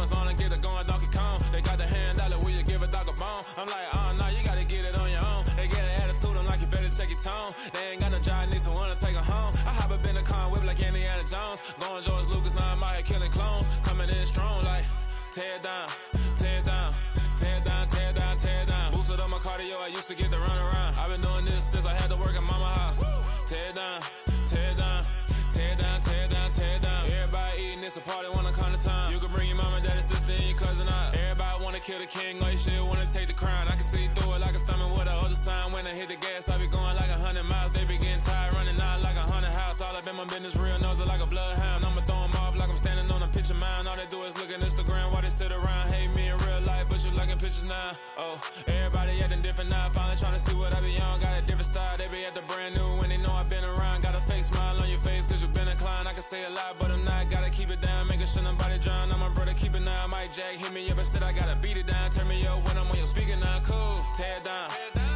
Jones on and get it going Donkey Kong. They got the hand dollar, will you give a dog a bone? I'm like, oh no, you gotta get it on your own. They get an attitude, I'm like, you better check your tone. They ain't got no job, need someone to take her home. I hop up in the car, whip like Indiana Jones. Going George Lucas, now I'm out here killing clones. Coming in strong like, tear down, tear down, tear down, tear down, tear down. Boosted up my cardio, I used to get to run around. I've been doing this since I had to work at mama house. Tear down, tear down, tear down, tear down, tear down. Everybody eating, it's a party, wanna come to time. You can bring your mama, daddy, sister, and your cousin out. Everybody wanna kill the king, or you shit wanna take the crown. I can see through it like a stomach with a other sign. When I hit the gas, I be going like 100 miles. They be getting tired, running out like 100 house. All up in my business, real nose like a bloodhound. I'ma throw them off like I'm standing on a picture mound. All they do is look at Instagram while they sit around. Hate me in real life, but you liking pictures now. Oh, everybody acting different now. Finally trying to see what I be on. Got a different style, they be at the brand new when they know I've been around. Got a fake smile on your face cause you been inclined. I can say a lot, but I'm not. Gotta keep it down, making sure nobody drown. I'm my brother, keep it now. Mike Jack hit me up and said I gotta beat it down. Turn me up when I'm on your speaker now. Cool, tear down,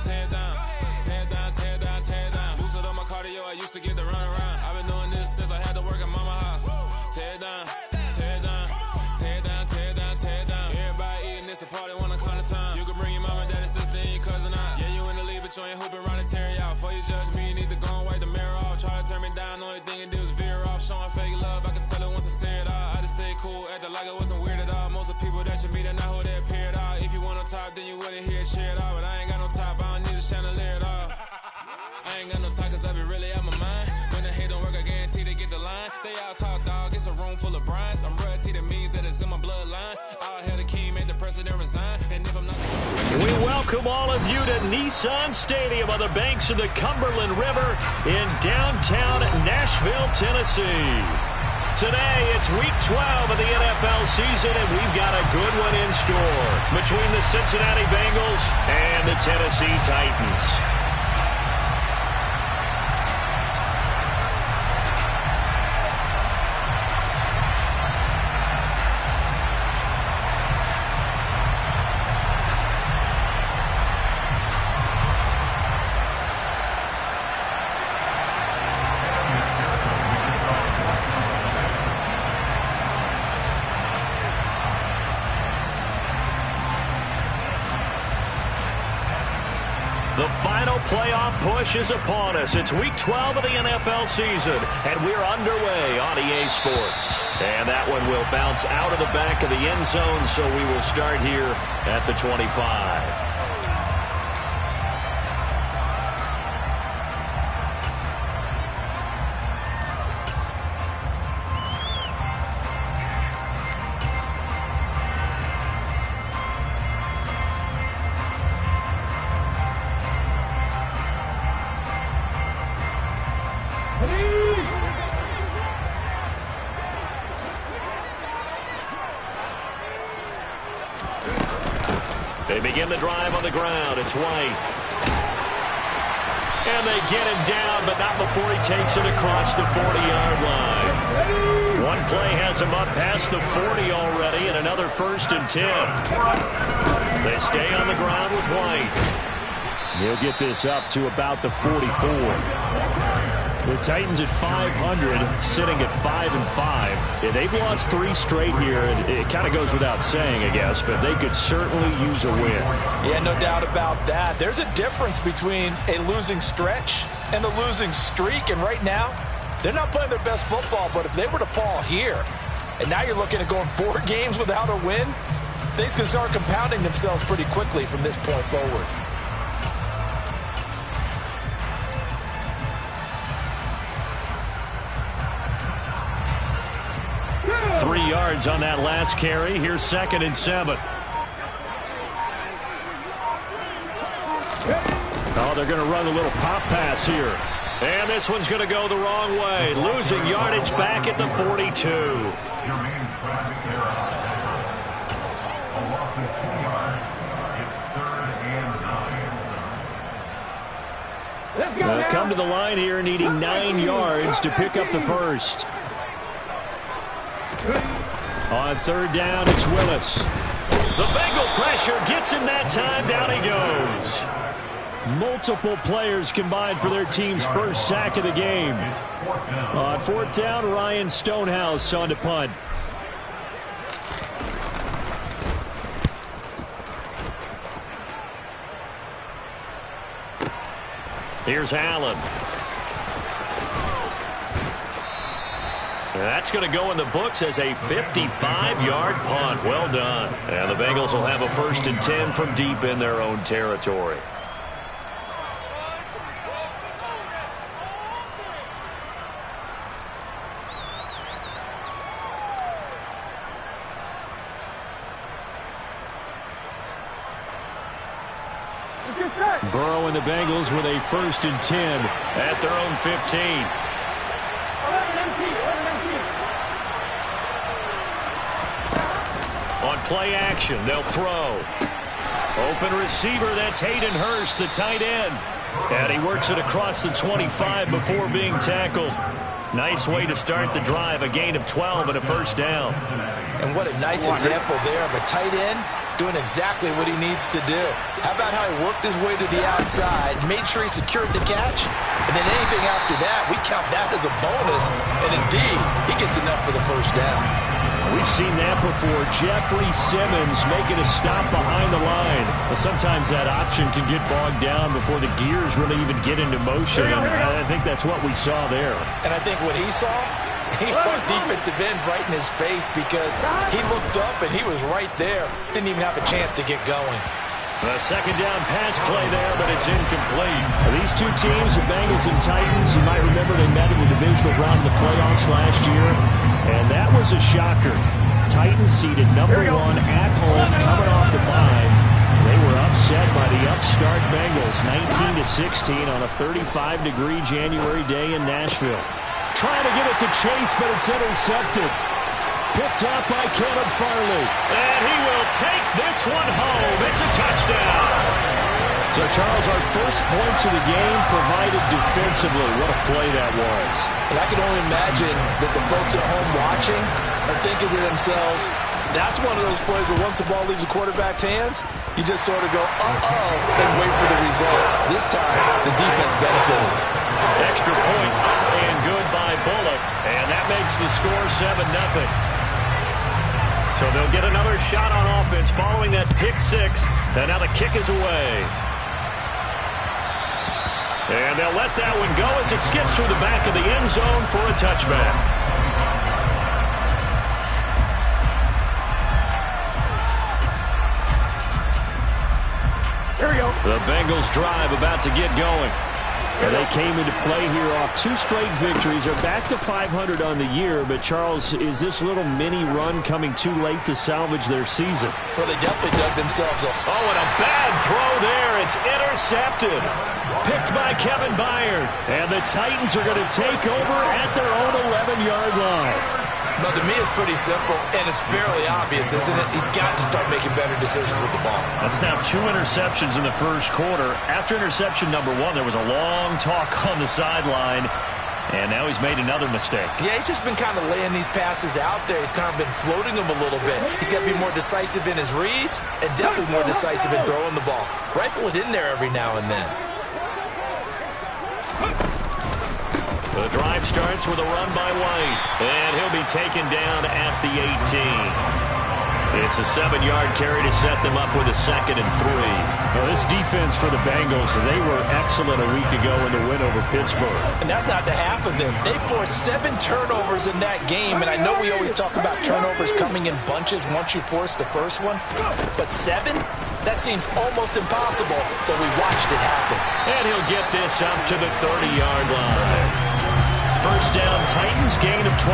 tear down, tear down, tear down, tear down. Boosted up my cardio, I used to get to run around. I've been doing this since I had to work at mama house. Tear down, tear down, tear down, tear down, tear down. Everybody eating, it's a party, wanna call the time. You can bring your mama, daddy, sister, and your cousin out. Yeah, you in the lead, but you ain't hooping, running Terry out. Before you judge me, you need to go and wipe the mirror off. Try to turn me down, only thing you do is veer off. Showing fake love, I can tell it once I say it all. I just stay cool, acting like it wasn't weird at all. Most of the people that you meet are not who they appear at all. If you want on top, then you wouldn't hear it cheer at all. But I ain't got no top, I don't need a chandelier at all. I ain't got no talk cause I be really out my mind. When the hate don't work, I guarantee they get the line. They all talk dog, it's a room full of brinds. I'm royalty, that means that it's in my bloodline. All hail the king, made the president resign. And if I'm not We welcome all of you to Nissan Stadium on the banks of the Cumberland River in downtown Nashville, Tennessee. Today, it's week 12 of the NFL season, and we've got a good one in store between the Cincinnati Bengals and the Tennessee Titans. The final playoff push is upon us. It's week 12 of the NFL season, and we're underway on EA Sports. And that one will bounce out of the back of the end zone, so we will start here at the 25. They begin the drive on the ground. It's White. And they get him down, but not before he takes it across the 40-yard line. One play has him up past the 40 already, and another 1st and 10. They stay on the ground with White. He'll get this up to about the 44. The Titans at 500, sitting at 5-5. They've lost 3 straight here, and it kind of goes without saying, I guess, but they could certainly use a win. Yeah, no doubt about that. There's a difference between a losing stretch and a losing streak, and right now, they're not playing their best football, but if they were to fall here, and now you're looking at going 4 games without a win, things can start compounding themselves pretty quickly from this point forward. 3 yards on that last carry. Here's 2nd and 7. Oh, they're going to run a little pop pass here. And this one's going to go the wrong way. Losing yardage back at the 42. They'll come to the line here needing 9 yards to pick up the first. On 3rd down, it's Willis. The Bengal pressure gets him that time. Down he goes. Multiple players combined for their team's first sack of the game. On 4th down, Ryan Stonehouse on to punt. Here's Allen. That's going to go in the books as a 55-yard punt. Well done. And the Bengals will have a 1st and 10 from deep in their own territory. Burrow and the Bengals with a 1st and 10 at their own 15. On play action, they'll throw. Open receiver, that's Hayden Hurst, the tight end. And he works it across the 25 before being tackled. Nice way to start the drive, a gain of 12 and a 1st down. And what a nice example there of a tight end doing exactly what he needs to do. How about how he worked his way to the outside, made sure he secured the catch, and then anything after that, we count that as a bonus. And indeed, he gets enough for the 1st down. We've seen that before. Jeffrey Simmons making a stop behind the line. But sometimes that option can get bogged down before the gears really even get into motion. And I think that's what we saw there. And I think what he saw defensive end right in his face because he looked up and he was right there. Didn't even have a chance to get going. A 2nd down pass play there, but it's incomplete. These two teams, the Bengals and Titans, you might remember they met in the divisional round of the playoffs last year, and that was a shocker. Titans seeded number 1 at home, coming off the bye. They were upset by the upstart Bengals, 19-16 on a 35-degree January day in Nashville. Trying to get it to Chase, but it's intercepted. Picked up by Caleb Farley. And he will take this one home. It's a touchdown. So, Charles, our first points of the game provided defensively. What a play that was. And I can only imagine that the folks at home watching are thinking to themselves, that's one of those plays where once the ball leaves the quarterback's hands, you just sort of go, uh-oh, and wait for the result. This time, the defense benefited. Extra point up and good by Bullock. And that makes the score 7-0. So they'll get another shot on offense following that pick 6. And now the kick is away. And they'll let that one go as it skips through the back of the end zone for a touchback. Here we go. The Bengals drive about to get going. They came into play here off 2 straight victories. They're back to 500 on the year. But, Charles, is this little mini run coming too late to salvage their season? Well, they definitely dug themselves up. Oh, and a bad throw there. It's intercepted. Picked by Kevin Byard. And the Titans are going to take over at their own 11-yard line. But to me, it's pretty simple, and it's fairly obvious, isn't it? He's got to start making better decisions with the ball. That's now 2 interceptions in the first quarter. After interception number 1, there was a long talk on the sideline, and now he's made another mistake. Yeah, he's just been kind of laying these passes out there. He's kind of been floating them a little bit. He's got to be more decisive in his reads and definitely more decisive in throwing the ball. Rifle it in there every now and then. The drive starts with a run by White, and he'll be taken down at the 18. It's a 7-yard carry to set them up with a 2nd and 3. Now, this defense for the Bengals, they were excellent a week ago in the win over Pittsburgh. And that's not the half of them. They forced 7 turnovers in that game, and I know we always talk about turnovers coming in bunches once you force the first one, but 7? That seems almost impossible, but we watched it happen. And he'll get this up to the 30-yard line. First down, Titans, gain of 12.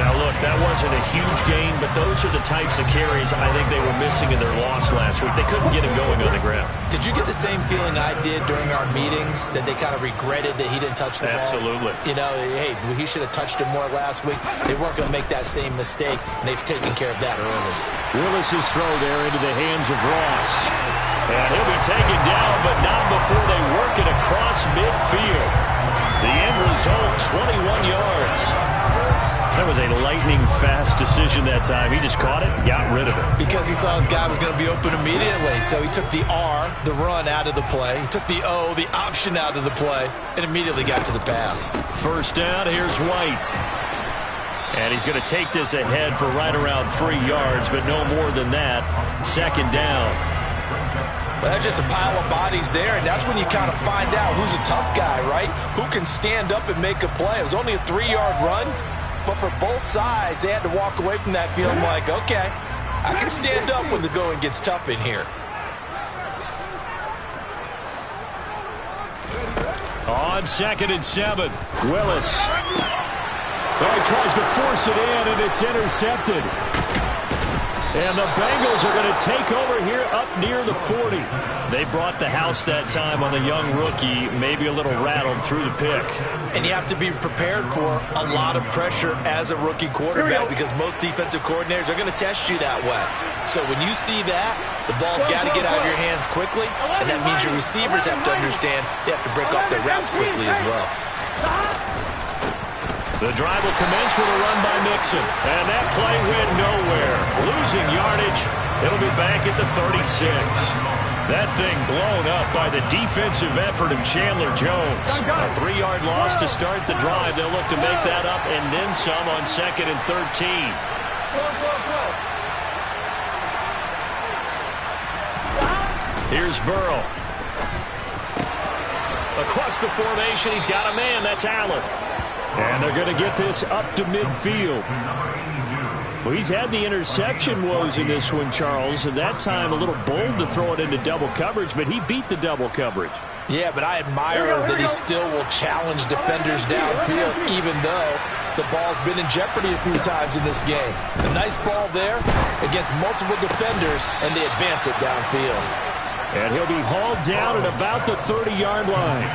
Now, look, that wasn't a huge gain, but those are the types of carries I think they were missing in their loss last week. They couldn't get him going on the ground. Did you get the same feeling I did during our meetings, that they kind of regretted that he didn't touch the ball? Absolutely. You know, hey, he should have touched it more last week. They weren't going to make that same mistake, and they've taken care of that early. Willis's throw there into the hands of Ross. And he'll be taken down, but not before they work it across midfield. The end result, 21 yards. That was a lightning-fast decision that time. He just caught it and got rid of it. Because he saw his guy was going to be open immediately. So he took the R, the run, out of the play. He took the O, the option, out of the play, and immediately got to the pass. First down, here's White. And he's going to take this ahead for right around 3 yards, but no more than that. 2nd down. Well, that's just a pile of bodies there, and that's when you kind of find out who's a tough guy, right? Who can stand up and make a play. It was only a 3-yard run, but for both sides, they had to walk away from that feeling like, okay, I can stand up when the going gets tough in here. On 2nd and 7, Willis. Well, he tries to force it in, and it's intercepted. And the Bengals are going to take over here up near the 40. They brought the house that time on the young rookie, maybe a little rattled through the pick. And you have to be prepared for a lot of pressure as a rookie quarterback because most defensive coordinators are going to test you that way. So when you see that, the ball's got to get out of your hands quickly, and that means your receivers have to understand they have to break off their routes quickly as well. The drive will commence with a run by Mixon. And that play went nowhere. Losing yardage. It'll be back at the 36. That thing blown up by the defensive effort of Chandler Jones. A 3-yard loss to start the drive. They'll look to make that up and then some on 2nd and 13. Here's Burrow. Across the formation, he's got a man. That's Allen. And they're going to get this up to midfield. Well, he's had the interception woes in this one, Charles, and that time a little bold to throw it into double coverage, but he beat the double coverage. Yeah, but I admire that he still will challenge defenders downfield, even though the ball's been in jeopardy a few times in this game. A nice ball there against multiple defenders, and they advance it downfield. And he'll be hauled down at about the 30-yard line.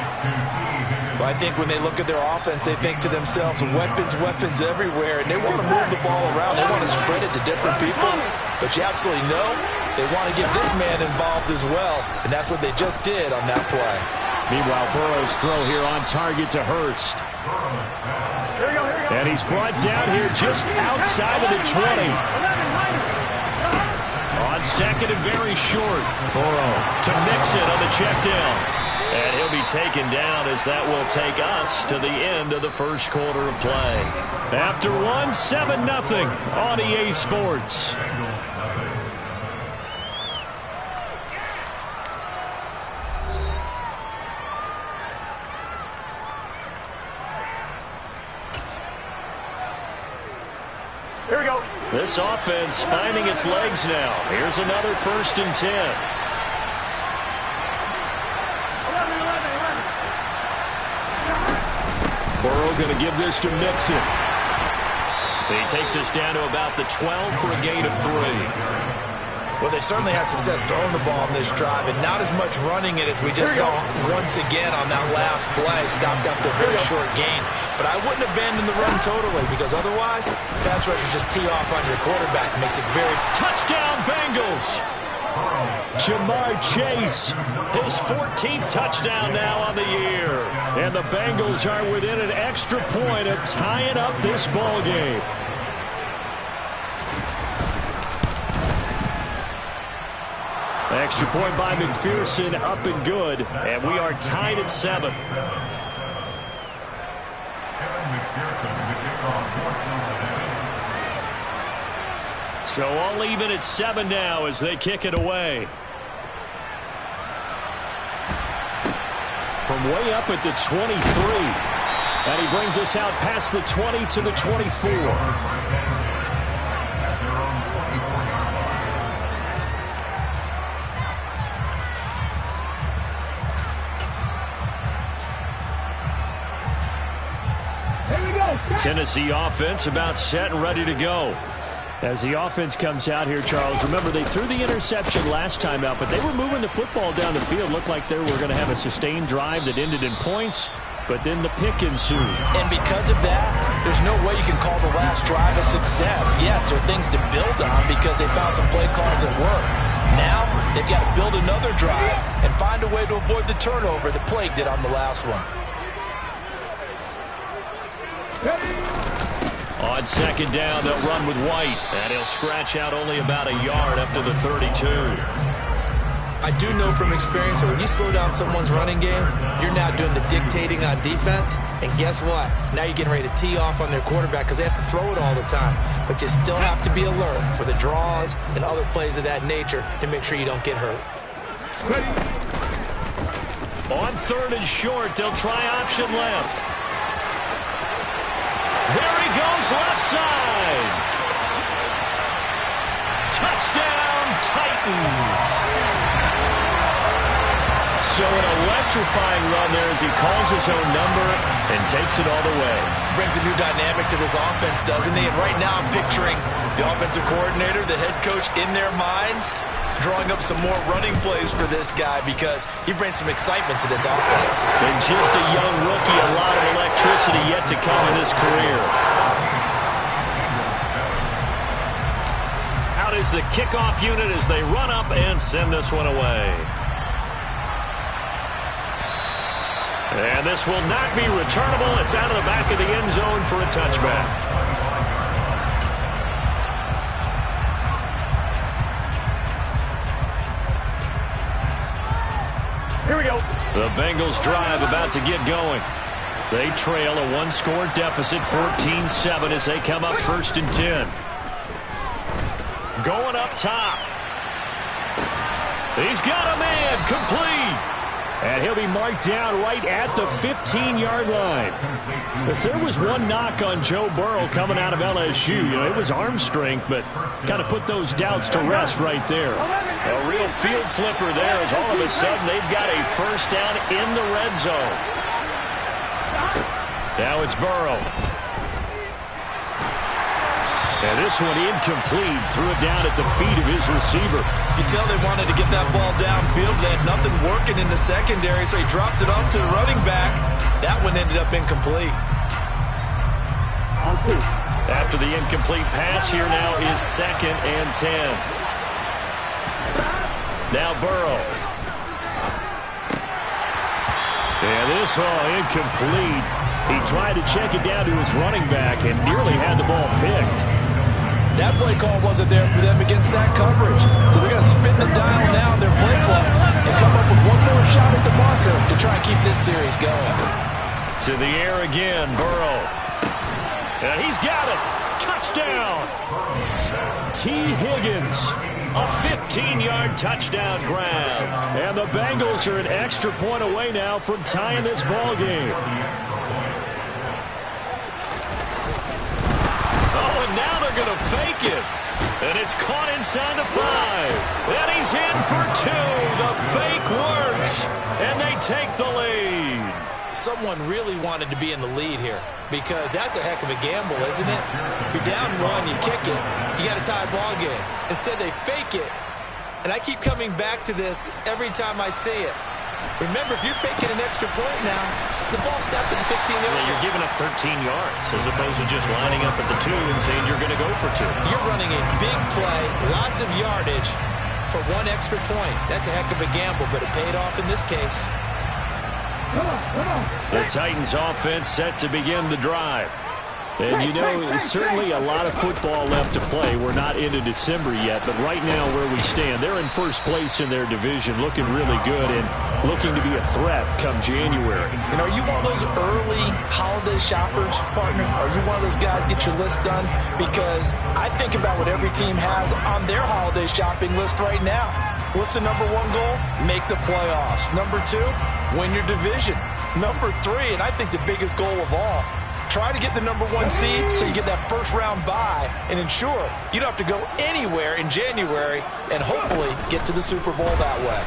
Well, I think when they look at their offense, they think to themselves, weapons everywhere, and they want to move the ball around. They want to spread it to different people, but you absolutely know they want to get this man involved as well, and that's what they just did on that play. Meanwhile, Burrow's throw here on target to Hurst. And he's brought down here just outside of the 20. On 2nd and very short, Burrow to Mixon on the check down. And he'll be taken down as that will take us to the end of the first quarter of play. After 7-0 on EA Sports. Here we go. This offense finding its legs now. Here's another 1st and 10. Burrow going to give this to Mixon. He takes us down to about the 12 for a gain of 3. Well, they certainly had success throwing the ball in this drive, and not as much running it as we just saw once again on that last play. Stopped after a very short gain. But I wouldn't abandon the run totally, because otherwise, pass rushers just tee off on your quarterback. Makes it very... Touchdown, Bengals! Jamar Chase, his 14th touchdown now on the year. And the Bengals are within an extra point of tying up this ball game. Extra point by McPherson, up and good. And we are tied at 7. So all even at 7 now as they kick it away. From way up at the 23. And he brings us out past the 20 to the 24. Tennessee offense about set and ready to go. As the offense comes out here, Charles, remember they threw the interception last time out, but they were moving the football down the field. Looked like they were going to have a sustained drive that ended in points, but then the pick ensued. And because of that, there's no way you can call the last drive a success. Yes, there are things to build on because they found some play calls that work. Now, they've got to build another drive and find a way to avoid the turnover that plagued it on the last one. On 2nd down, they'll run with White, and he'll scratch out only about a yard up to the 32. I do know from experience that when you slow down someone's running game, you're now doing the dictating on defense, and guess what? Now you're getting ready to tee off on their quarterback because they have to throw it all the time. But you still have to be alert for the draws and other plays of that nature to make sure you don't get hurt. On 3rd and short, they'll try option left. There he goes, left side. Touchdown, Titans. So an electrifying run there as he calls his own number and takes it all the way. Brings a new dynamic to this offense, doesn't he? And right now I'm picturing the offensive coordinator, the head coach in their minds, drawing up some more running plays for this guy because he brings some excitement to this offense. And just a young rookie, a lot of electricity yet to come in his career. Out is the kickoff unit as they run up and send this one away. And this will not be returnable. It's out of the back of the end zone for a touchback. Here we go. The Bengals drive about to get going. They trail a one-score deficit, 14-7, as they come up 1st and 10. Going up top. He's got a man, complete. And he'll be marked down right at the 15-yard line. If there was one knock on Joe Burrow coming out of LSU, it was arm strength, but kind of put those doubts to rest right there. A real field flipper there as all of a sudden they've got a first down in the red zone. Now it's Burrow. And this one incomplete. Threw it down at the feet of his receiver. You can tell they wanted to get that ball downfield. They had nothing working in the secondary, so he dropped it off to the running back. That one ended up incomplete. After the incomplete pass, here now is 2nd and 10. Now Burrow. And this one incomplete. He tried to check it down to his running back and nearly had the ball picked. That play call wasn't there for them against that coverage. So they're going to spin the dial now in their playbook and come up with one more shot at the marker to try and keep this series going. To the air again, Burrow. And he's got it. Touchdown. T. Higgins. A 15-yard touchdown grab. And the Bengals are an extra point away now from tying this ball game. Now they're going to fake it. And it's caught inside the 5. And he's in for 2. The fake works. And they take the lead. Someone really wanted to be in the lead here because that's a heck of a gamble, isn't it? You're down 1, you kick it, you got a tie ball game. Instead, they fake it. And I keep coming back to this every time I see it. Remember, if you're faking an extra point now, the ball's snapped at the 15-yard line. You're giving up 13 yards as opposed to just lining up at the 2 and saying you're going to go for 2. You're running a big play, lots of yardage for 1 extra point. That's a heck of a gamble, but it paid off in this case. The Titans offense set to begin the drive. And, certainly a lot of football left to play. We're not into December yet, but right now where we stand, they're in first place in their division, looking really good and looking to be a threat come January. Are you one of those early holiday shoppers, partner? Are you one of those guys get your list done? Because I think about what every team has on their holiday shopping list right now. What's the number 1 goal? Make the playoffs. Number 2, win your division. Number 3, and I think the biggest goal of all, try to get the number 1 seed so you get that first-round bye and ensure you don't have to go anywhere in January and hopefully get to the Super Bowl that way.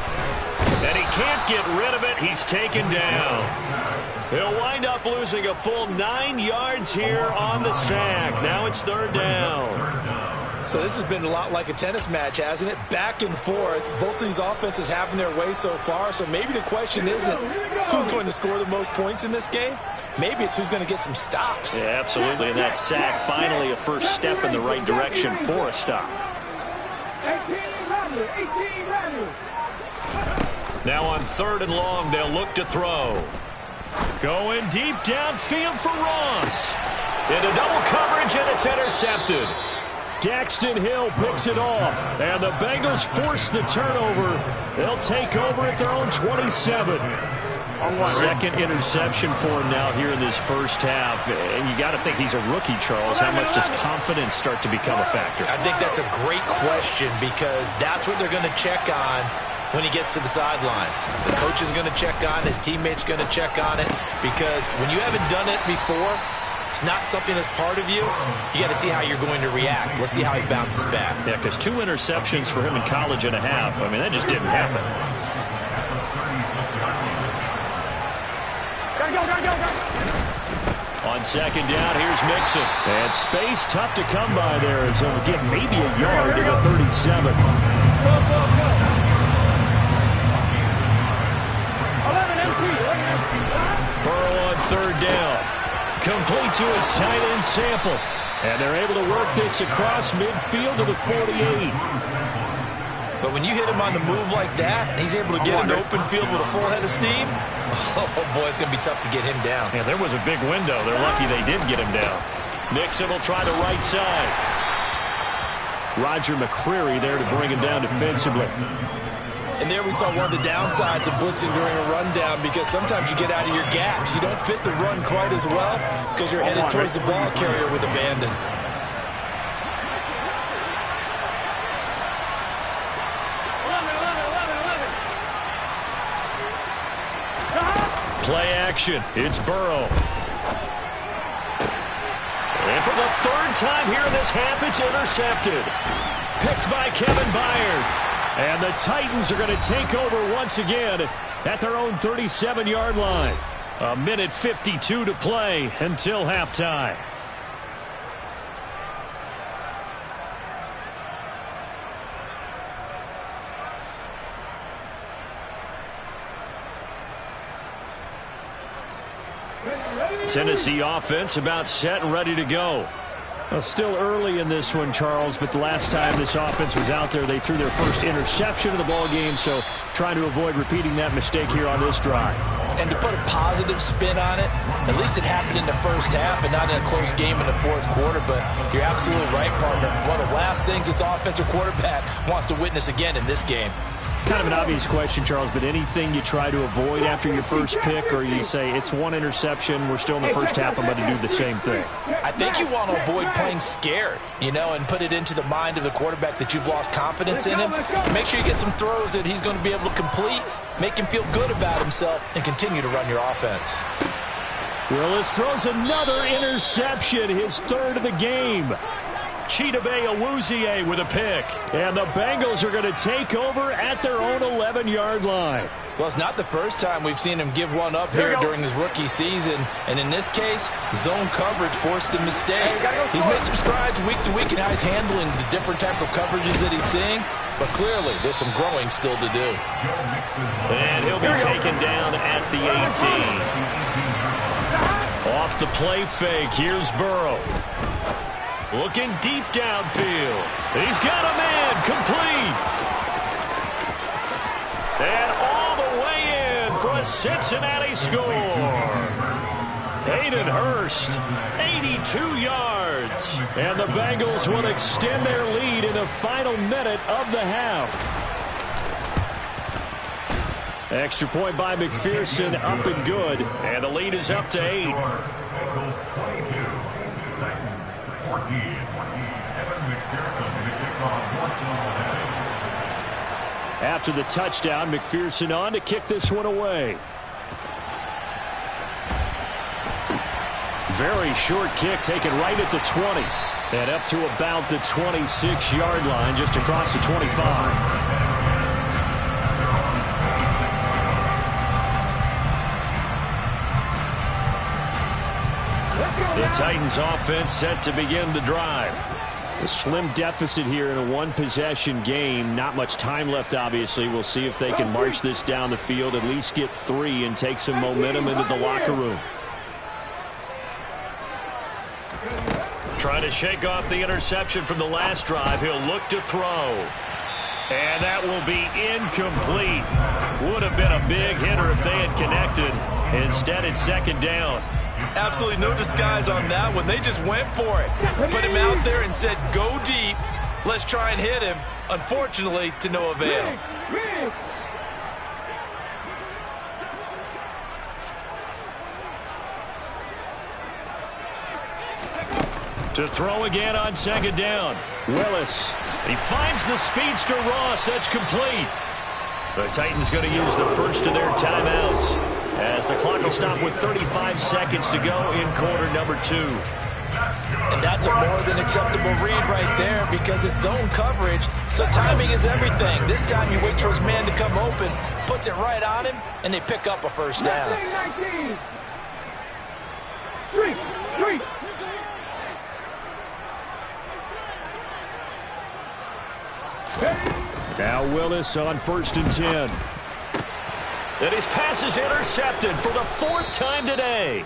And he can't get rid of it. He's taken down. He'll wind up losing a full 9 yards here on the sack. Now it's 3rd down. So this has been a lot like a tennis match, hasn't it? Back and forth. Both of these offenses having their way so far. So maybe the question isn't who's going to score the most points in this game. Maybe it's who's going to get some stops. Yeah, absolutely. And that sack, finally a first step in the right direction for a stop. Now on 3rd and long, they'll look to throw. Going deep downfield for Ross. Into double coverage, and it's intercepted. Daxton Hill picks it off, and the Bengals force the turnover. They'll take over at their own 27. Second interception for him now here in this first half. And you got to think he's a rookie, Charles. How much does confidence start to become a factor? I think that's a great question because that's what they're going to check on when he gets to the sidelines. The coach is going to check on it. His teammates going to check on it, because when you haven't done it before, it's not something that's part of you. You got to see how you're going to react. Let's see how he bounces back. Yeah, because 2 interceptions for him in college and a half. I mean, that just didn't happen. On second down, here's Mixon. And space tough to come by there, as he'll get maybe a yard to the 37. Burrow on third down. Complete to his tight end Sample. And they're able to work this across midfield to the 48. But when you hit him on the move like that, and he's able to get into open field with a full head of steam, oh boy, it's going to be tough to get him down. Yeah, there was a big window. They're lucky they did get him down. Mixon will try the right side. Roger McCreary there to bring him down defensively. And there we saw one of the downsides of blitzing during a rundown, because sometimes you get out of your gaps. You don't fit the run quite as well because you're headed towards the ball carrier with abandon. Play action. It's Burrow. And for the third time here in this half, it's intercepted. Picked by Kevin Byard. And the Titans are going to take over once again at their own 37-yard line. 1:52 to play until halftime. Tennessee offense about set and ready to go. Well, still early in this one, Charles, but the last time this offense was out there, they threw their first interception of the ball game, so trying to avoid repeating that mistake here on this drive. And to put a positive spin on it, at least it happened in the first half and not in a close game in the fourth quarter, but you're absolutely right, partner. One of the last things this offensive quarterback wants to witness again in this game. Kind of an obvious question, Charles, but anything you try to avoid after your first pick, or you say it's one interception, we're still in the first half, I'm going to do the same thing? I think you want to avoid playing scared, and put it into the mind of the quarterback that you've lost confidence in him. Make sure you get some throws that he's going to be able to complete, make him feel good about himself, and continue to run your offense. Willis throws another interception, his third of the game. Chidobe Awuzie with a pick. And the Bengals are going to take over at their own 11-yard line. Well, it's not the first time we've seen him give one up here during his rookie season. And in this case, zone coverage forced the mistake. He's made some strides week to week in how he's handling the different type of coverages that he's seeing. But clearly, there's some growing still to do. And he'll be taken down at the 18. Off the play fake, here's Burrow. Looking deep downfield. He's got a man complete. And all the way in for a Cincinnati score. Hayden Hurst, 82 yards. And the Bengals will extend their lead in the final minute of the half. Extra point by McPherson, up and good. And the lead is up to 8. After the touchdown, McPherson on to kick this one away. Very short kick taken right at the 20. And up to about the 26-yard line, just across the 25. The Titans offense set to begin the drive. A slim deficit here in a one-possession game. Not much time left, obviously. We'll see if they can march this down the field, at least get 3, and take some momentum into the locker room. Trying to shake off the interception from the last drive. He'll look to throw. And that will be incomplete. Would have been a big hitter if they had connected. Instead, it's second down. Absolutely no disguise on that one. They just went for it. Put him out there and said, go deep. Let's try and hit him. Unfortunately, to no avail. To throw again on second down. Willis. He finds the speedster Ross. That's complete. The Titans going to use the first of their timeouts as the clock will stop with 35 seconds to go in quarter number 2. And that's a more than acceptable read right there because it's zone coverage, so timing is everything. This time you wait for his man to come open, puts it right on him, and they pick up a first down. 19. 3. Now Willis on 1st and 10. And his pass is intercepted for the 4th time today.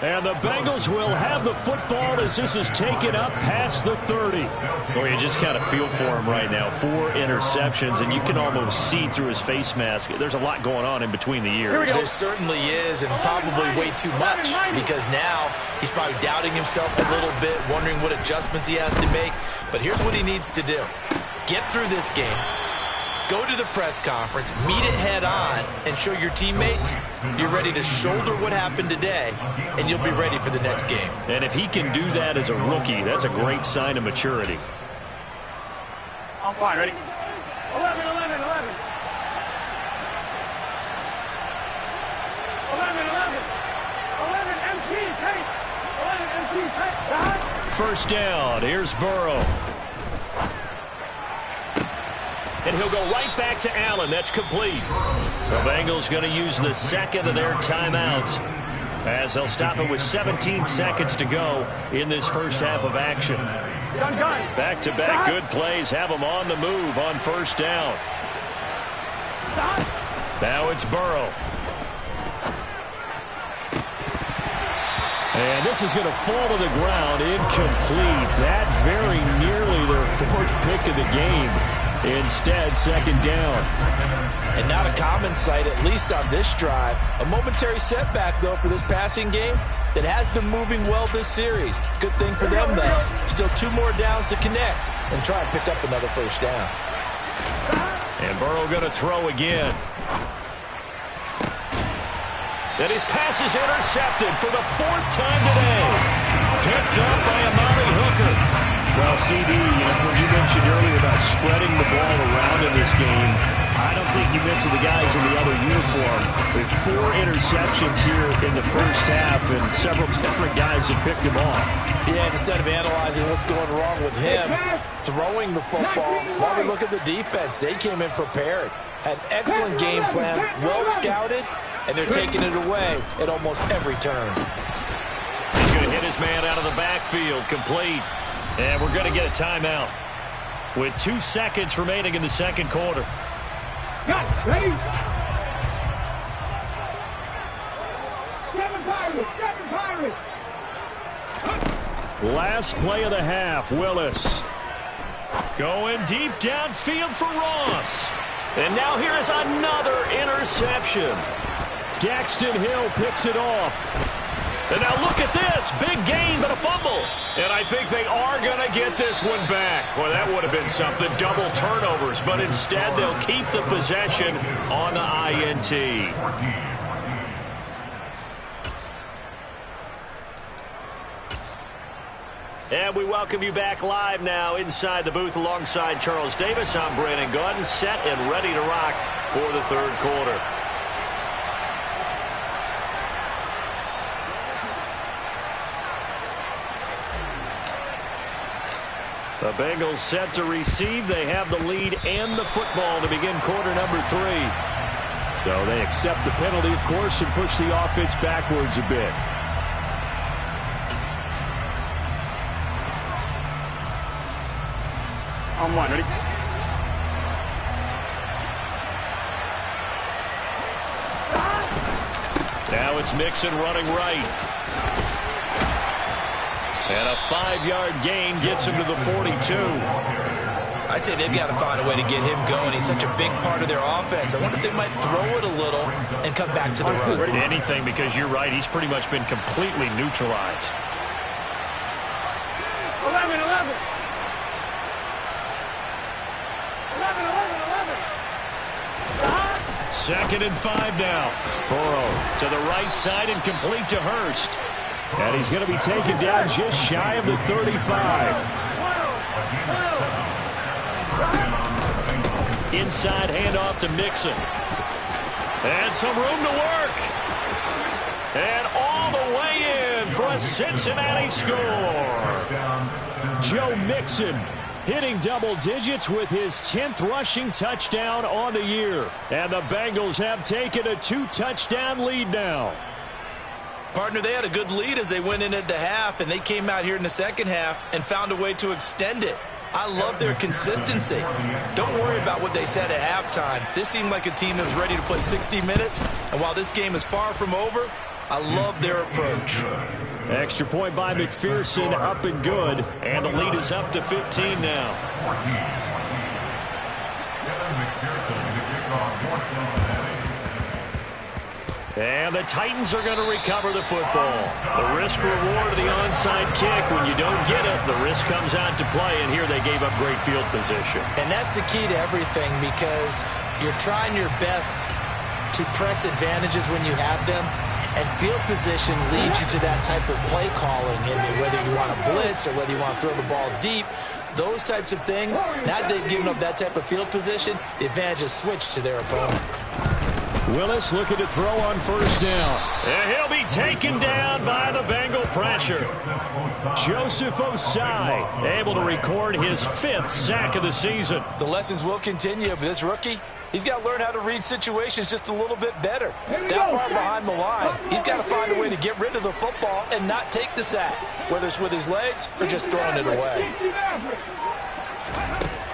And the Bengals will have the football as this is taken up past the 30. Well, you just kind of feel for him right now. 4 interceptions, and you can almost see through his face mask. There's a lot going on in between the years. There certainly is, and probably way too much, because now he's probably doubting himself a little bit, wondering what adjustments he has to make. But here's what he needs to do. Get through this game, go to the press conference, meet it head on, and show your teammates you're ready to shoulder what happened today, and you'll be ready for the next game. And if he can do that as a rookie, that's a great sign of maturity. I'm fine, ready? 11. 11 MT, take. 11 MT, take. First down, here's Burrow. And he'll go right back to Allen. That's complete. The Bengals going to use the second of their timeouts as they'll stop it with 17 seconds to go in this first half of action. Back-to-back good plays have them on the move on first down. Now it's Burrow. And this is going to fall to the ground incomplete. That very nearly their 4th pick of the game. Instead, second down. And not a common sight, at least on this drive. A momentary setback, though, for this passing game that has been moving well this series. Good thing for them, though. Still 2 more downs to connect and try and pick up another first down. And Burrow going to throw again. And his pass is intercepted for the 4th time today. Picked up by Amari Hooker. Well, CD, when you mentioned earlier about spreading the ball around in this game, I don't think you mentioned the guys in the other uniform. With 4 interceptions here in the first half, and several different guys have picked him off. Yeah, instead of analyzing what's going wrong with him, throwing the football, while we look at the defense, they came in prepared. Had an excellent game plan, well scouted, and they're taking it away at almost every turn. He's going to hit his man out of the backfield, complete. And we're going to get a timeout with 2 seconds remaining in the second quarter. Got it. Ready? 7 Pirates. Last play of the half, Willis. Going deep downfield for Ross. And now here is another interception. Daxton Hill picks it off. And now look at this. Big gain, but a fumble. And I think they are going to get this one back. Well, that would have been something. Double turnovers. But instead, they'll keep the possession on the INT. And we welcome you back live now inside the booth alongside Charles Davis. I'm Brandon Gaudin, set and ready to rock for the third quarter. The Bengals set to receive. They have the lead and the football to begin quarter number 3. So they accept the penalty, of course, and push the offense backwards a bit. On 1, ready? Now it's Mixon running right. And a 5-yard gain gets him to the 42. I'd say they've got to find a way to get him going. He's such a big part of their offense. I wonder if they might throw it a little and come back to the run. Anything, because you're right. He's pretty much been completely neutralized. 11. 2nd and 5 now. Burrow to the right side and complete to Hurst. And he's going to be taken down just shy of the 35. Inside handoff to Mixon. And some room to work. And all the way in for a Cincinnati score. Joe Mixon hitting double digits with his 10th rushing touchdown on the year. And the Bengals have taken a 2-touchdown lead now. Partner, they had a good lead as they went in at the half, and they came out here in the second half and found a way to extend it. I love their consistency. Don't worry about what they said at halftime. This seemed like a team that was ready to play 60 minutes, and while this game is far from over, I love their approach. Extra point by McPherson, up and good, and the lead is up to 15 now. And the Titans are going to recover the football. The risk reward of the onside kick. When you don't get it, the risk comes out to play, and here they gave up great field position. And that's the key to everything, because you're trying your best to press advantages when you have them. And field position leads you to that type of play calling, and whether you want to blitz or whether you want to throw the ball deep, those types of things. Now that they've given up that type of field position, the advantage is switched to their opponent. Willis looking to throw on first down. And he'll be taken down by the Bengal pressure. Joseph Osai able to record his 5th sack of the season. The lessons will continue for this rookie. He's got to learn how to read situations just a little bit better. That far behind the line, he's got to find a way to get rid of the football and not take the sack, whether it's with his legs or just throwing it away.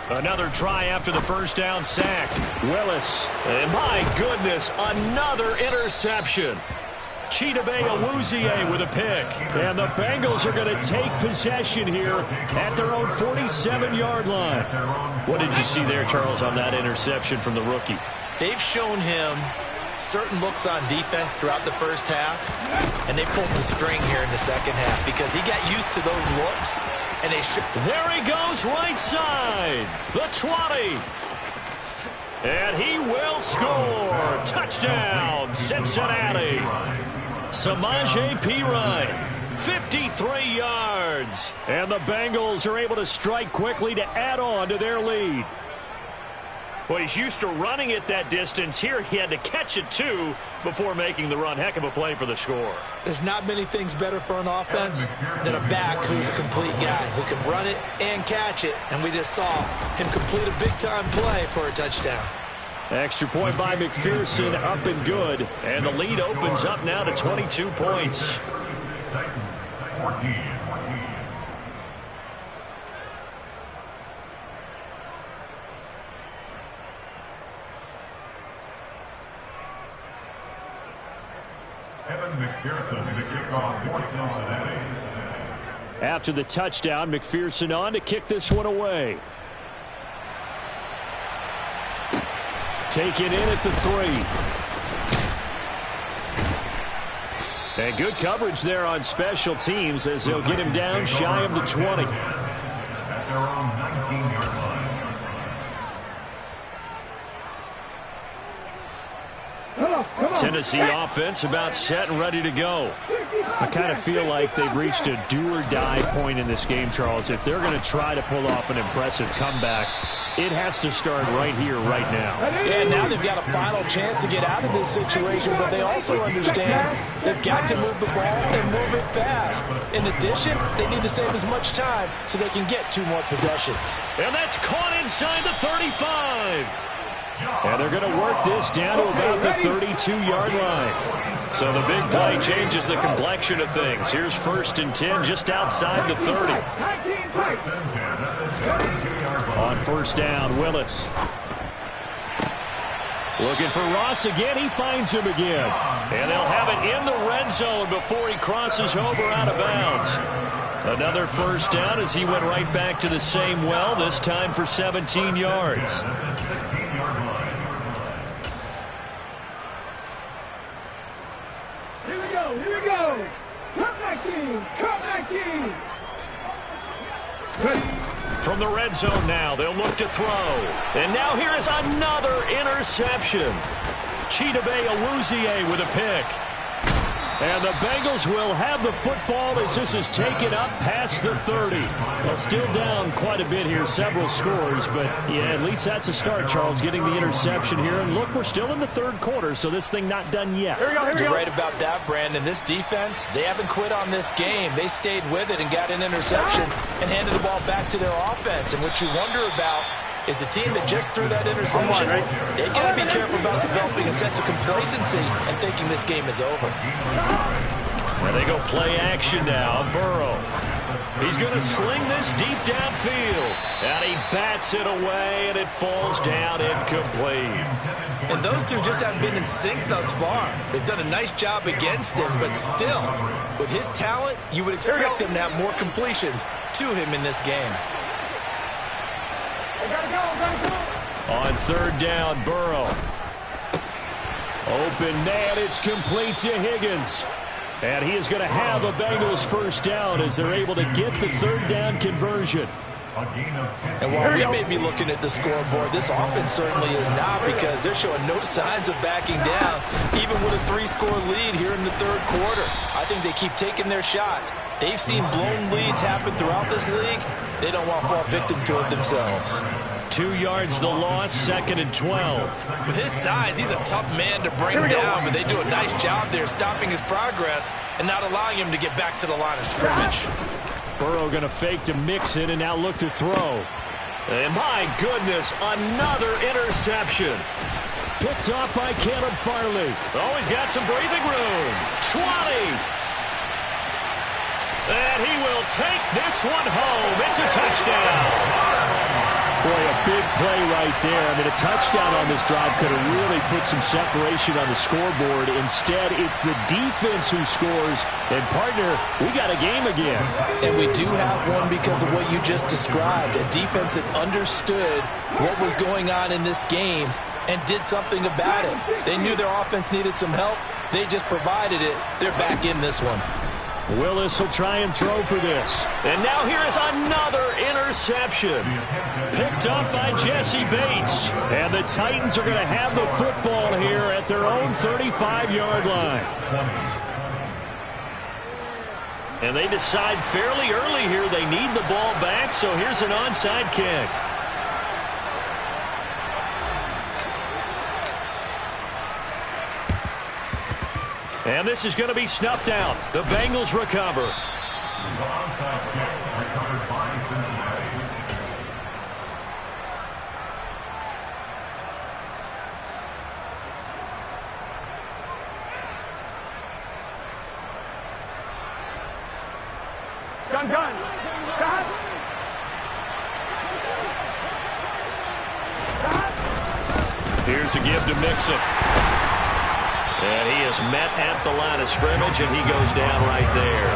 Another try after the first down sack. Willis. And my goodness, another interception. Chidobe Awuzie with a pick. And the Bengals are going to take possession here at their own 47-yard line. What did you see there, Charles, on that interception from the rookie? They've shown him certain looks on defense throughout the first half, and they pulled the string here in the second half because he got used to those looks. And there he goes, right side, the 20. And he will score. Touchdown, Cincinnati. Samaje Perine, 53 yards. And the Bengals are able to strike quickly to add on to their lead. Well, he's used to running it that distance. Here he had to catch it, too, before making the run. Heck of a play for the score. There's not many things better for an offense than a back who's a complete guy who can run it and catch it. And we just saw him complete a big-time play for a touchdown. Extra point by McPherson, up and good. And the lead opens up now to 22 points. After the touchdown, McPherson on to kick this one away. Taken in at the 3. And good coverage there on special teams as they'll get him down shy of the 20. Tennessee offense about set and ready to go. I kind of feel like they've reached a do-or-die point in this game, Charles. If they're going to try to pull off an impressive comeback, it has to start right here, right now. Yeah, now they've got a final chance to get out of this situation, but they also understand they've got to move the ball and move it fast. In addition, they need to save as much time so they can get 2 more possessions. And that's caught inside the 35. And they're going to work this down to about the 32-yard line. So the big play changes the complexion of things. Here's 1st and 10 just outside the 30. On first down, Willis. Looking for Ross again. He finds him again. And they'll have it in the red zone before he crosses over out of bounds. Another first down as he went right back to the same well, this time for 17 yards. Here we go. Come back in. From the red zone now, they'll look to throw. And now here is another interception. Chidobe Awuzie with a pick. And the Bengals will have the football as this is taken up past the 30. Well, still down quite a bit here, several scores, but yeah, at least that's a start, Charles, getting the interception here. And look, we're still in the third quarter, so this thing not done yet. You're right about that, Brandon. This defense, they haven't quit on this game. They stayed with it and got an interception and handed the ball back to their offense. And what you wonder about is a team that just threw that interception. They got to be careful about developing a sense of complacency and thinking this game is over. Where they go play action now. Burrow. He's going to sling this deep downfield. And he bats it away, and it falls down incomplete. And those two just haven't been in sync thus far. They've done a nice job against him, but still, with his talent, you would expect him to have more completions to him in this game. On third down, Burrow. Open man, it's complete to Higgins. And he is going to have a Bengals first down as they're able to get the third down conversion. And while we may be looking at the scoreboard, this offense certainly is not, because they're showing no signs of backing down, even with a 3-score lead here in the third quarter. I think they keep taking their shots. They've seen blown leads happen throughout this league. They don't want to fall victim to it themselves. 2 yards the loss, 2nd and 12. With his size, he's a tough man to bring down, but they do a nice job there stopping his progress and not allowing him to get back to the line of scrimmage. Burrow going to fake to Mixon and now look to throw. And my goodness, another interception. Picked off by Caleb Farley. Oh, he's got some breathing room. 20. And he will take this one home. It's a touchdown. Boy, a big play right there. I mean, a touchdown on this drive could have really put some separation on the scoreboard. Instead, it's the defense who scores. And, partner, we got a game again. And we do have one because of what you just described. A defense that understood what was going on in this game and did something about it. They knew their offense needed some help. They just provided it. They're back in this one. Willis will try and throw for this. And now here is another interception. Picked up by Jesse Bates. And the Titans are going to have the football here at their own 35-yard line. And they decide fairly early here they need the ball back, so here's an onside kick. And this is going to be snuffed out. The Bengals recover. Gun. Here's a give to Mixon. And he is met at the line of scrimmage, and he goes down right there.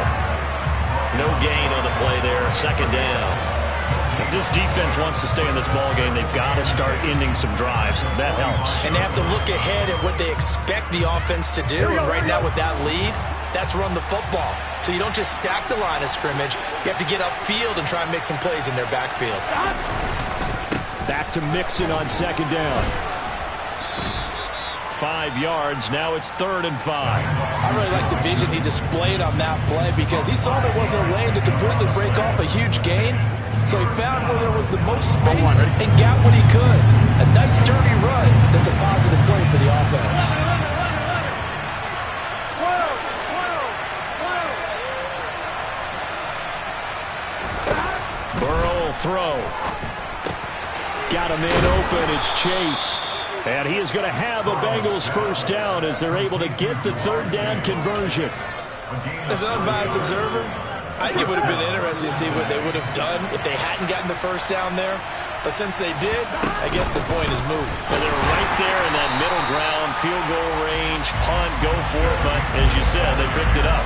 No gain on the play there, 2nd down. If this defense wants to stay in this ballgame, they've got to start ending some drives. That helps. And they have to look ahead at what they expect the offense to do. And right now with that lead, that's run the football. So you don't just stack the line of scrimmage. You have to get upfield and try and make some plays in their backfield. Back to Mixon on 2nd down. 5 yards. Now it's 3rd and 5. I really like the vision he displayed on that play because he saw there wasn't a lane to completely break off a huge gain. So he found where there was the most space and got what he could. A nice dirty run that's a positive play for the offense. Burrow will throw. Got a man open. It's Chase. And he is going to have the Bengals first down as they're able to get the 3rd down conversion. As an unbiased observer, I think it would have been interesting to see what they would have done if they hadn't gotten the first down there. But since they did, I guess the point is moved. Well, they're right there in that middle ground, field goal range, punt, go for it. But as you said, they picked it up.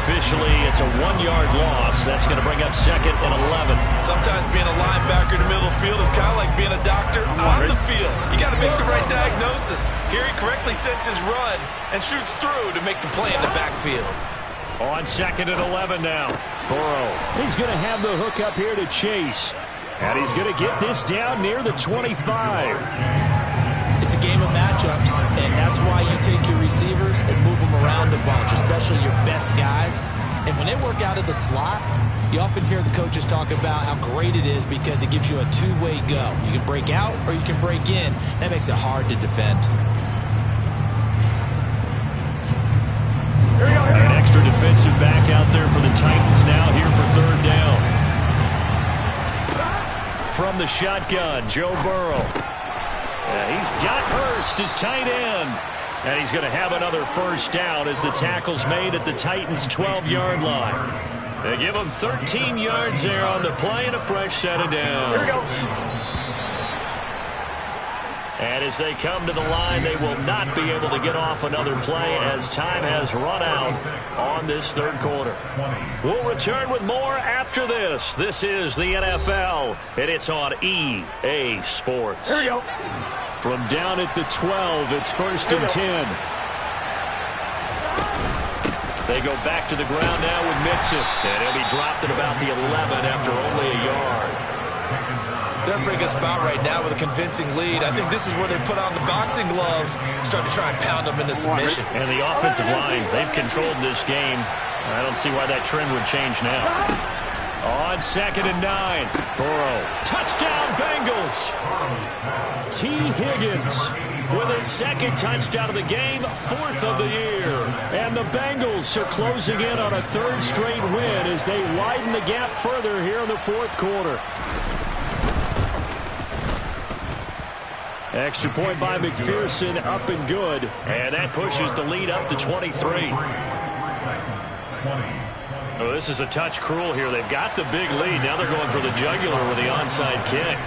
Officially, it's a 1-yard loss. That's going to bring up 2nd and 11. Sometimes being a linebacker in the middle of the field is kind of like being a doctor on the field. You got to make the right diagnosis. Here he correctly sets his run and shoots through to make the play in the backfield. On 2nd and 11 now. Burrow. He's going to have the hook up here to Chase. And he's going to get this down near the 25. It's a game of matchups. matchups, and that's why you take your receivers and move them around a bunch, especially your best guys. And when they work out of the slot, you often hear the coaches talk about how great it is because it gives you a two-way go. You can break out or you can break in. That makes it hard to defend. An extra defensive back out there for the Titans now here for third down. From the shotgun, Joe Burrow. He's got Hurst, his tight end. And he's going to have another first down as the tackle's made at the Titans' 12-yard line. They give him 13 yards there on the play and a fresh set of downs. Here we go. And as they come to the line, they will not be able to get off another play as time has run out on this third quarter. We'll return with more after this. This is the NFL, and it's on EA Sports. Here we go. From down at the 12, it's first and 10. They go back to the ground now with Mixon. And he'll be dropped at about the 11 after only a yard. They're in a pretty good spot right now with a convincing lead. I think this is where they put on the boxing gloves, start to try and pound them into submission. And the offensive line, they've controlled this game. I don't see why that trend would change now. On 2nd and 9, Burrow. Touchdown, Bengals! T. Higgins with his second touchdown of the game, 4th of the year. And the Bengals are closing in on a third straight win as they widen the gap further here in the fourth quarter. Extra point by McPherson, up and good. And that pushes the lead up to 23. Oh, this is a touch cruel here. They've got the big lead. Now they're going for the jugular with the onside kick.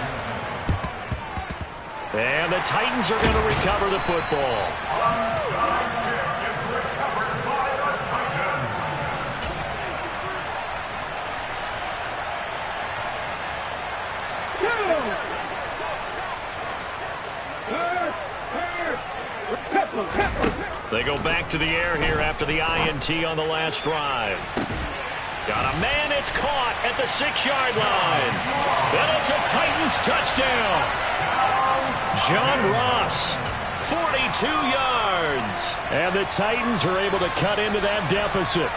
And the Titans are going to recover the football. They go back to the air here after the INT on the last drive. Got a man, it's caught at the 6-yard line. And it's a Titans touchdown. John Ross, 42 yards. And the Titans are able to cut into that deficit.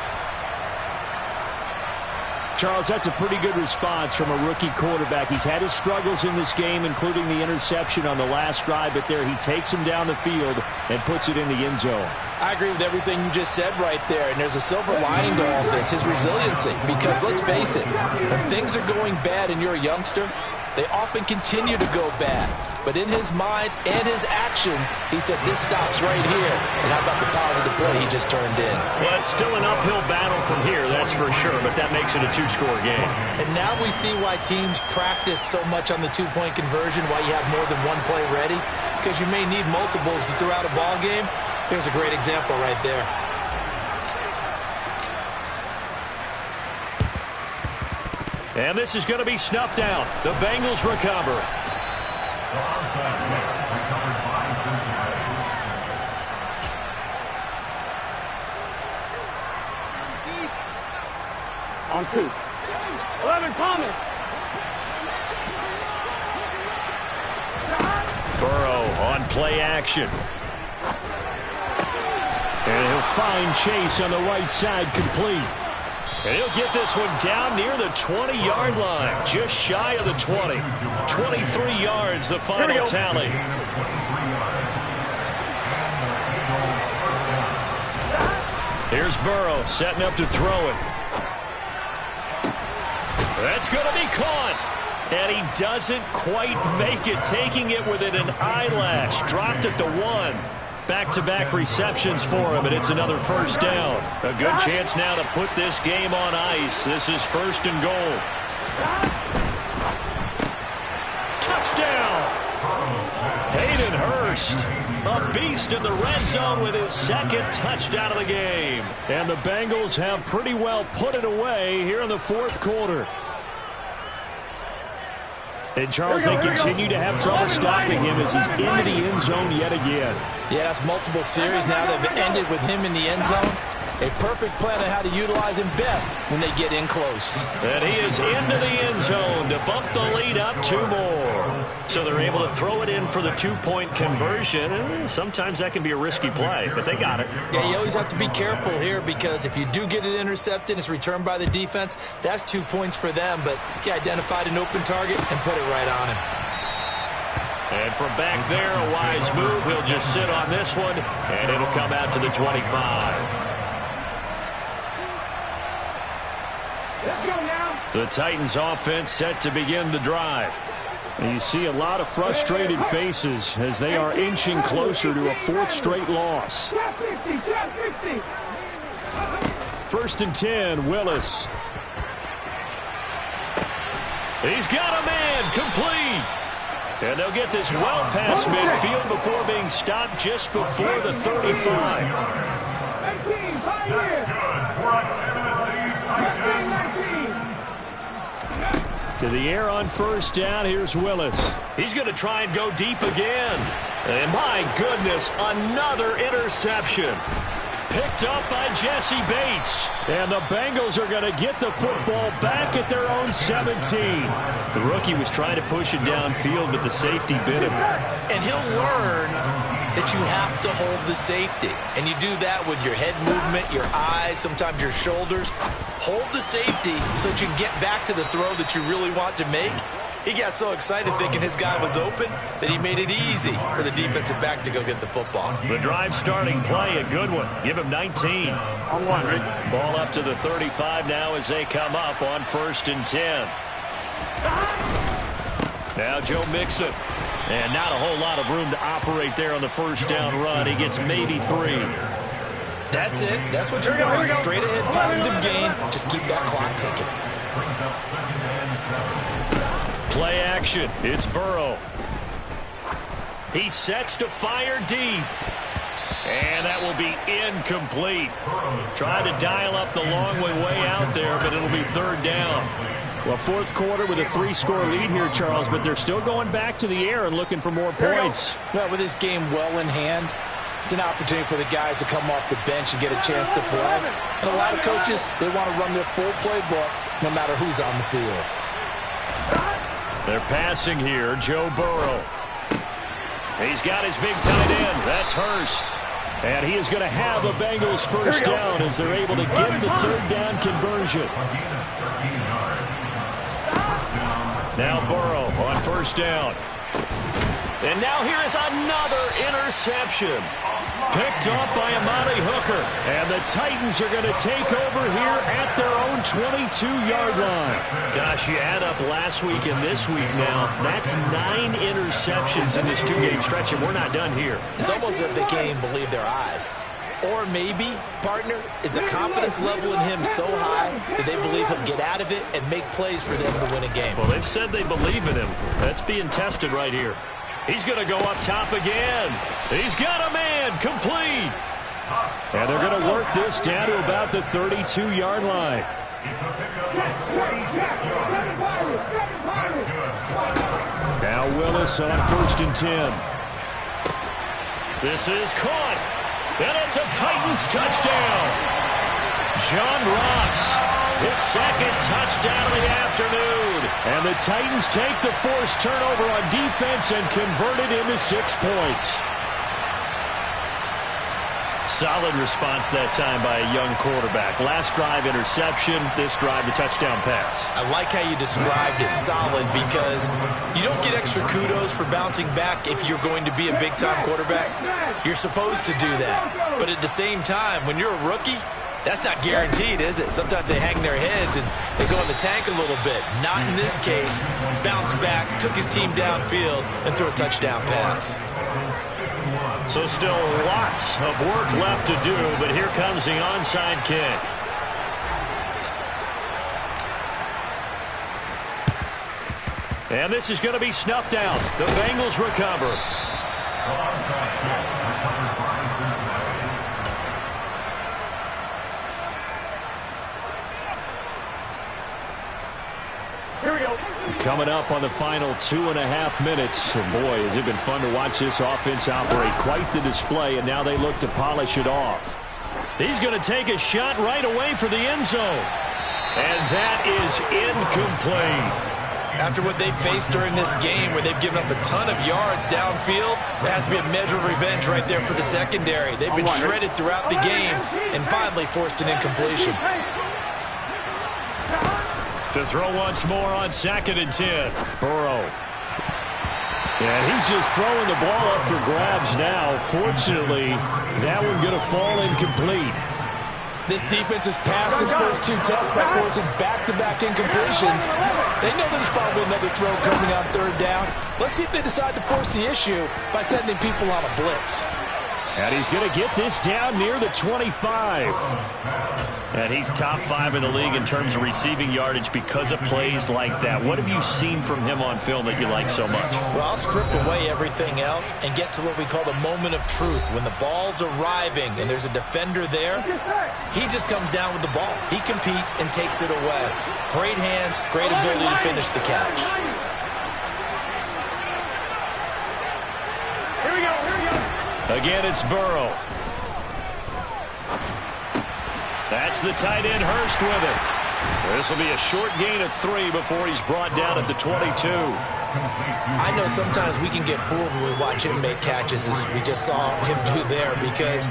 Charles, that's a pretty good response from a rookie quarterback. He's had his struggles in this game, including the interception on the last drive, but there he takes him down the field and puts it in the end zone. I agree with everything you just said right there, and there's a silver lining to all this, his resiliency. Because let's face it, when things are going bad and you're a youngster, they often continue to go bad. But in his mind and his actions, he said, this stops right here. And how about the positive play he just turned in? Well, it's still an uphill battle from here, that's for sure, but that makes it a 2-score game. And now we see why teams practice so much on the 2-point conversion, why you have more than one play ready, because you may need multiples throughout a ball game. Here's a great example right there. And this is going to be snuffed out. The Bengals recover. On 2. 11, Thomas. Burrow on play action. And he'll find Chase on the right side complete. And he'll get this one down near the 20-yard line, just shy of the 20. 23 yards, the final tally. Here's Burrow setting up to throw it. That's going to be caught. And he doesn't quite make it, taking it within an eyelash. Dropped at the 1. Back-to-back receptions for him, and it's another first down. A good chance now to put this game on ice. This is 1st and goal. Touchdown! Hayden Hurst, a beast in the red zone with his second touchdown of the game. And the Bengals have pretty well put it away here in the fourth quarter. And Charles, they continue to have trouble stopping him as he's into the end zone yet again. Yeah, that's multiple series now that have ended with him in the end zone. A perfect plan on how to utilize him best when they get in close. And he is into the end zone to bump the lead up 2 more. So they're able to throw it in for the 2-point conversion. Sometimes that can be a risky play, but they got it. Yeah, you always have to be careful here because if you do get it intercepted, it's returned by the defense, that's 2 points for them. But he identified an open target and put it right on him. And from back there, a wise move. He'll just sit on this one, and it'll come out to the 25. The Titans offense set to begin the drive. And you see a lot of frustrated faces as they are inching closer to a 4th straight loss. 1st and 10, Willis. He's got a man, complete. And they'll get this well past midfield before being stopped just before the 35. To the air on 1st down, here's Willis. He's going to try and go deep again. And my goodness, another interception. Picked up by Jesse Bates. And the Bengals are going to get the football back at their own 17. The rookie was trying to push it downfield, but the safety bit him. And he'll learn that you have to hold the safety. And you do that with your head movement, your eyes, sometimes your shoulders. Hold the safety so that you can get back to the throw that you really want to make. He got so excited thinking his guy was open that he made it easy for the defensive back to go get the football. The drive starting play, a good one. Give him 19. Ball up to the 35 now as they come up on 1st and 10. Now Joe Mixon. And not a whole lot of room to operate there on the 1st down run. He gets maybe 3. That's it. That's what you want. Straight ahead, positive gain. Just keep that clock ticking. Play action. It's Burrow. He sets to fire deep. And that will be incomplete. Try to dial up the long way out there, but it'll be 3rd down. Well, 4th quarter with a 3-score lead here, Charles, but they're still going back to the air and looking for more points. Well, with this game well in hand, it's an opportunity for the guys to come off the bench and get a chance to play. And a lot of coaches, they want to run their full playbook no matter who's on the field. They're passing here, Joe Burrow. He's got his big tight end. That's Hurst. And he is going to have a Bengals 1st down as they're able to get the 3rd down conversion. Now Burrow on 1st down. And now here is another interception. Picked up by Amani Hooker. And the Titans are going to take over here at their own 22-yard line. Gosh, you add up last week and this week now. That's 9 interceptions in this 2-game stretch, and we're not done here. It's almost as if they can't even believe their eyes. Or maybe, partner, is the confidence level in him so high that they believe he'll get out of it and make plays for them to win a game. Well, they've said they believe in him. That's being tested right here. He's going to go up top again. He's got a man, complete. And they're going to work this down to about the 32-yard line. Now Willis on 1st and 10. This is caught. And it's a Titans touchdown. John Ross, his 2nd touchdown of the afternoon. And the Titans take the forced turnover on defense and convert it into 6 points. Solid response that time by a young quarterback. Last drive interception, this drive the touchdown pass. I like how you described it, solid, because you don't get extra kudos for bouncing back if you're going to be a big-time quarterback. You're supposed to do that. But at the same time, when you're a rookie, that's not guaranteed, is it? Sometimes they hang their heads and they go in the tank a little bit. Not in this case. Bounced back, took his team downfield, and threw a touchdown pass. So still lots of work left to do, but here comes the onside kick. And this is going to be snuffed out. The Bengals recover. Coming up on the final 2.5 minutes. And boy, has it been fun to watch this offense operate. Quite the display, and now they look to polish it off. He's going to take a shot right away for the end zone. And that is incomplete. After what they've faced during this game where they've given up a ton of yards downfield, there has to be a measure of revenge right there for the secondary. They've been shredded throughout the game and finally forced an incompletion. To throw once more on 2nd and 10. Burrow. And he's just throwing the ball up for grabs now. Fortunately, that one going to fall incomplete. This defense has passed its first 2 tests by forcing back-to-back incompletions. They know there's probably another throw coming on 3rd down. Let's see if they decide to force the issue by sending people on a blitz. And he's going to get this down near the 25. And he's top 5 in the league in terms of receiving yardage because of plays like that. What have you seen from him on film that you like so much? Well, I'll strip away everything else and get to what we call the moment of truth. When the ball's arriving and there's a defender there, he just comes down with the ball. He competes and takes it away. Great hands, great ability to finish the catch. Again, it's Burrow. That's the tight end, Hurst, with it. This will be a short gain of 3 before he's brought down at the 22. I know sometimes we can get fooled when we watch him make catches, as we just saw him do there, because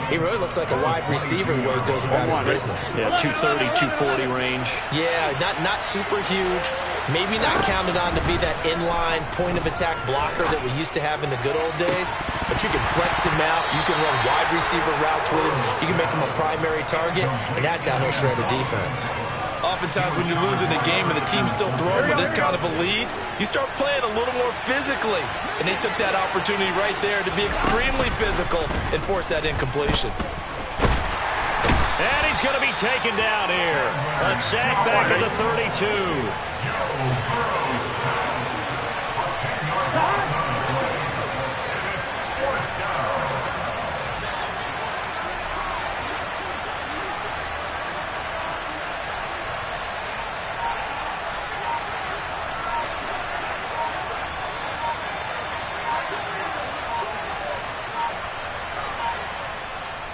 he really looks like a wide receiver the way he goes about his business. Yeah, 230, 240 range. Yeah, not super huge. Maybe not counted on to be that inline point-of-attack blocker that we used to have in the good old days, but you can flex him out. You can run wide receiver routes with him. You can make him a primary target, and that's how he'll shred a defense. Oftentimes when you're losing a game and the team's still throwing with this kind of a lead, you start playing a little more physically. And they took that opportunity right there to be extremely physical and force that incompletion. And he's going to be taken down here. A sack back at the 32.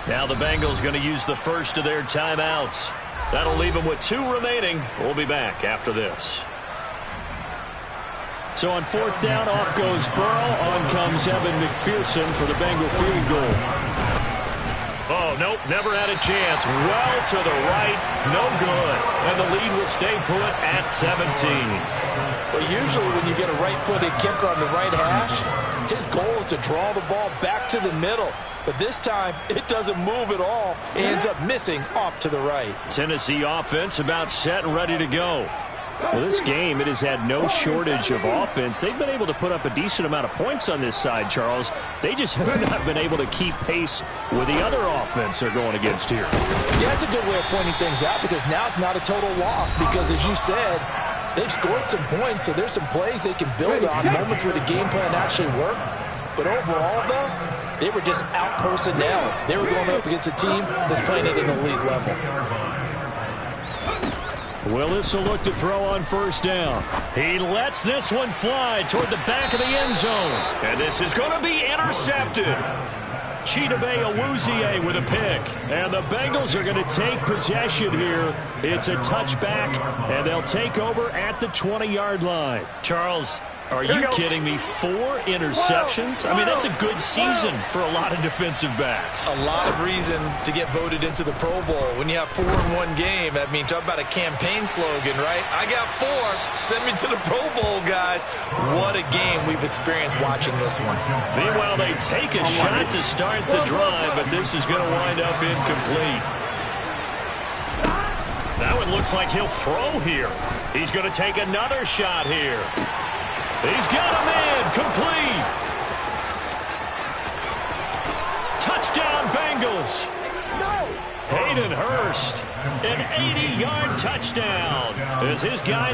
Now the Bengals going to use the first of their timeouts. That'll leave them with 2 remaining. We'll be back after this. So on 4th down, off goes Burrow. On comes Evan McPherson for the Bengal field goal. Oh, nope, never had a chance. Well to the right, no good. And the lead will stay put at 17. But usually when you get a right-footed kicker on the right hash, his goal is to draw the ball back to the middle. But this time, it doesn't move at all. It ends up missing off to the right. Tennessee offense about set and ready to go. Well, this game, it has had no shortage of offense. They've been able to put up a decent amount of points on this side, Charles. They just have not been able to keep pace with the other offense they're going against here. Yeah, that's a good way of pointing things out, because now it's not a total loss, because as you said, they've scored some points, so there's some plays they can build on, moments where the game plan actually worked. But overall, though, they were just out personnel. They were going up against a team that's playing at an elite level. Willis will look to throw on 1st down. He lets this one fly toward the back of the end zone. And this is going to be intercepted. Chidobe Awuzie with a pick. And the Bengals are going to take possession here. It's a touchback, and they'll take over at the 20-yard line. Charles, are you kidding me? 4 interceptions? I mean, that's a good season for a lot of defensive backs. A lot of reason to get voted into the Pro Bowl. When you have 4 in one game, I mean, talk about a campaign slogan, right? I got 4. Send me to the Pro Bowl, guys. What a game we've experienced watching this one. Meanwhile, they take a shot to start the drive, but this is going to wind up incomplete. That one looks like he'll throw here. He's going to take another shot here. He's got a man complete. Touchdown, Bengals. Hayden Hurst, an 80-yard touchdown as his guys